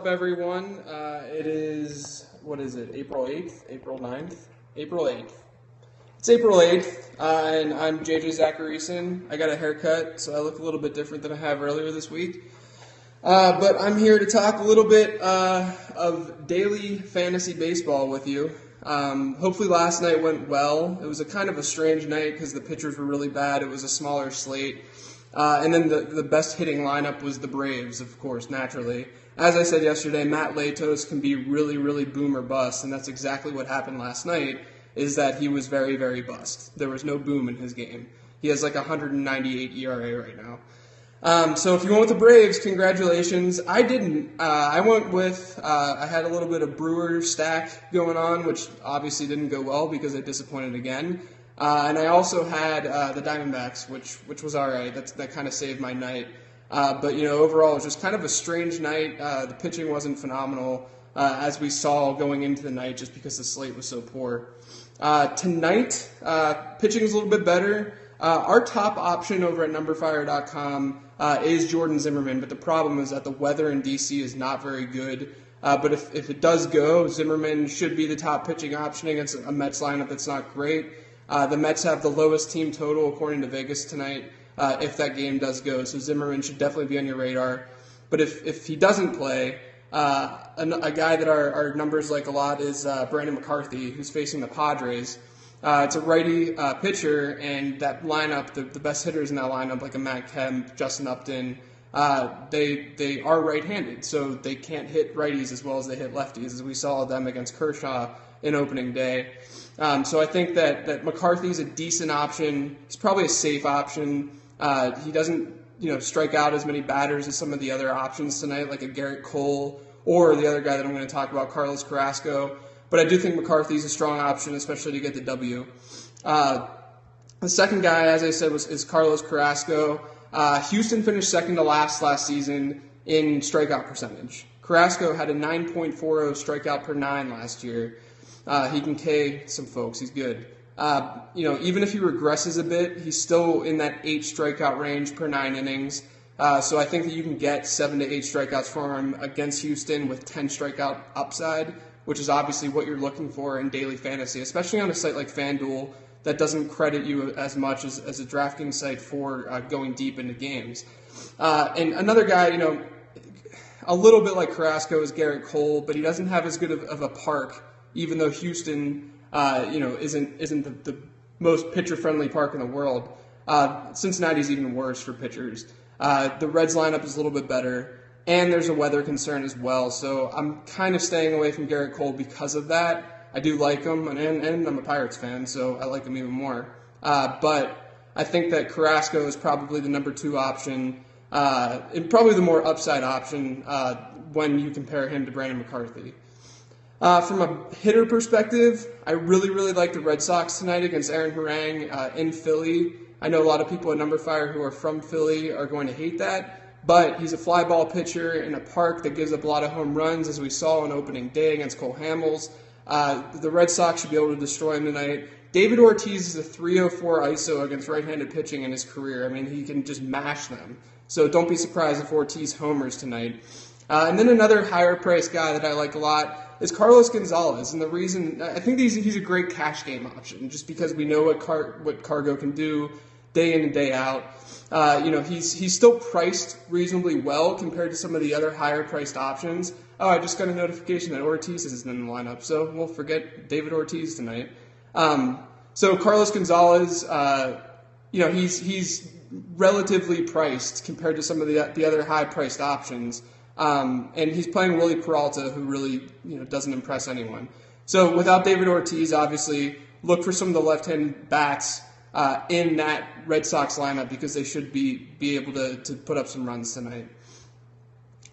Everyone? It is, what is it, April 8th? April 9th? April 8th. It's April 8th, and I'm JJ Zacharyson. I got a haircut, so I look a little bit different than I have earlier this week. But I'm here to talk a little bit of daily fantasy baseball with you. Hopefully last night went well. It was a kind of a strange night because the pitchers were really bad. It was a smaller slate. And then the best hitting lineup was the Braves, of course, naturally. As I said yesterday, Matt Latos can be really, really boom or bust, and that's exactly what happened last night, is that he was very, very bust. There was no boom in his game. He has like 198 ERA right now. So if you went with the Braves, congratulations. I didn't. I went with, I had a little bit of Brewer stack going on, which obviously didn't go well because they disappointed again. And I also had the Diamondbacks, which was all right. That kind of saved my night. But, overall, it was just kind of a strange night. The pitching wasn't phenomenal, as we saw going into the night, just because the slate was so poor. Tonight, pitching is a little bit better. Our top option over at numberFire.com is Jordan Zimmermann, but the problem is that the weather in D.C. is not very good. But if it does go, Zimmermann should be the top pitching option against a Mets lineup that's not great. The Mets have the lowest team total according to Vegas tonight if that game does go, so Zimmermann should definitely be on your radar. But if he doesn't play, a guy that our numbers like a lot is Brandon McCarthy, who's facing the Padres. It's a righty pitcher, and that lineup, the best hitters in that lineup, like a Matt Kemp, Justin Upton, they are right-handed, so they can't hit righties as well as they hit lefties, as we saw them against Kershaw in opening day. So I think that McCarthy's a decent option. He's probably a safe option. He doesn't, strike out as many batters as some of the other options tonight, like a Garrett Cole or the other guy that I'm going to talk about, Carlos Carrasco. But I do think McCarthy's a strong option, especially to get the W. The second guy, as I said, is Carlos Carrasco. Houston finished second to last season in strikeout percentage. Carrasco had a 9.40 strikeout per nine last year. He can K some folks. He's good. Even if he regresses a bit, he's still in that 8 strikeout range per 9 innings. So I think that you can get 7 to 8 strikeouts for him against Houston with 10 strikeout upside, which is obviously what you're looking for in daily fantasy, especially on a site like FanDuel that doesn't credit you as much as a DraftKings site for going deep into games. And another guy, a little bit like Carrasco is Garrett Cole, but he doesn't have as good of a park, even though Houston, isn't the most pitcher-friendly park in the world. Cincinnati's even worse for pitchers. The Reds lineup is a little bit better, and there's a weather concern as well. So I'm kind of staying away from Garrett Cole because of that. I do like him, and I'm a Pirates fan, so I like him even more. But I think that Carrasco is probably the number 2 option, and probably the more upside option when you compare him to Brandon McCarthy. From a hitter perspective, I really, really like the Red Sox tonight against Aaron Harang in Philly. I know a lot of people at numberFire who are from Philly are going to hate that, but he's a fly ball pitcher in a park that gives up a lot of home runs, as we saw on opening day against Cole Hamels. The Red Sox should be able to destroy him tonight. David Ortiz is a 304 ISO against right-handed pitching in his career. I mean, he can just mash them. So don't be surprised if Ortiz homers tonight. And then another higher-priced guy that I like a lot is Carlos Gonzalez, and the reason I think he's a great cash game option, just because we know what Cargo can do day in and day out. He's still priced reasonably well compared to some of the other higher priced options. Oh, I just got a notification that Ortiz isn't in the lineup, so we'll forget David Ortiz tonight. So Carlos Gonzalez, he's relatively priced compared to some of the other high priced options. And he's playing Willie Peralta, who really, doesn't impress anyone. So without David Ortiz, obviously, look for some of the left-handed bats in that Red Sox lineup because they should be able to put up some runs tonight.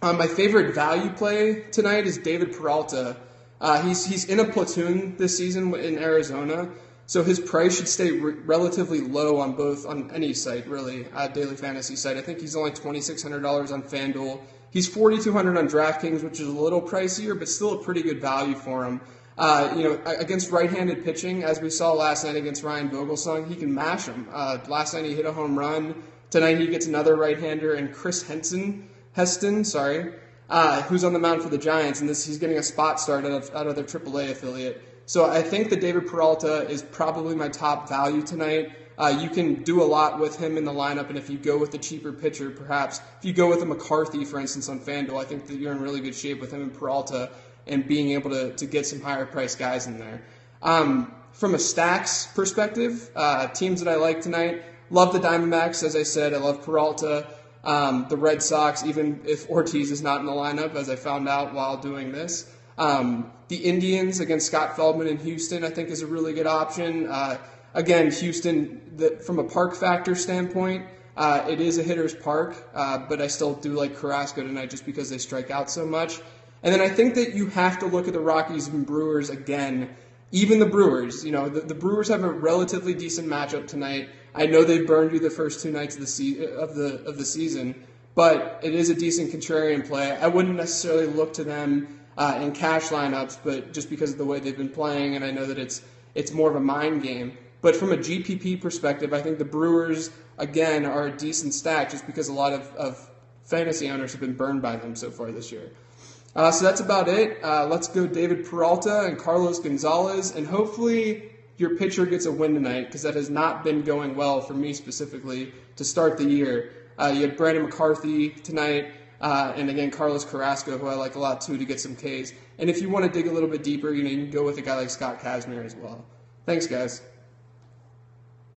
My favorite value play tonight is David Peralta. He's in a platoon this season in Arizona, so his price should stay relatively low on any site, really, daily fantasy site. I think he's only $2,600 on FanDuel. He's $4,200 on DraftKings, which is a little pricier, but still a pretty good value for him. Against right-handed pitching, as we saw last night against Ryan Vogelsong, he can mash him. Last night he hit a home run. Tonight he gets another right-hander, and Chris Heston, who's on the mound for the Giants, and he's getting a spot start out of their AAA affiliate. So I think that David Peralta is probably my top value tonight. You can do a lot with him in the lineup, and if you go with the cheaper pitcher, perhaps if you go with a McCarthy, for instance, on FanDuel, I think that you're in really good shape with him and Peralta and being able to get some higher priced guys in there. From a stacks perspective, teams that I like tonight, love the Diamondbacks, as I said. I love Peralta. The Red Sox, even if Ortiz is not in the lineup, as I found out while doing this. The Indians against Scott Feldman in Houston, I think, is a really good option. Again, Houston, from a park factor standpoint, it is a hitter's park, but I still do like Carrasco tonight just because they strike out so much. And then I think that you have to look at the Rockies and Brewers again. Even the Brewers, the Brewers have a relatively decent matchup tonight. I know they burned you the first 2 nights of the season, but it is a decent contrarian play. I wouldn't necessarily look to them in cash lineups, but just because of the way they've been playing, and I know that it's more of a mind game. But from a GPP perspective, I think the Brewers, again, are a decent stack just because a lot of fantasy owners have been burned by them so far this year. So that's about it. Let's go David Peralta and Carlos Gonzalez, and hopefully your pitcher gets a win tonight because that has not been going well for me specifically to start the year. You had Brandon McCarthy tonight, and again, Carlos Carrasco, who I like a lot too, to get some Ks. And if you want to dig a little bit deeper, you can go with a guy like Scott Kazmir as well. Thanks, guys.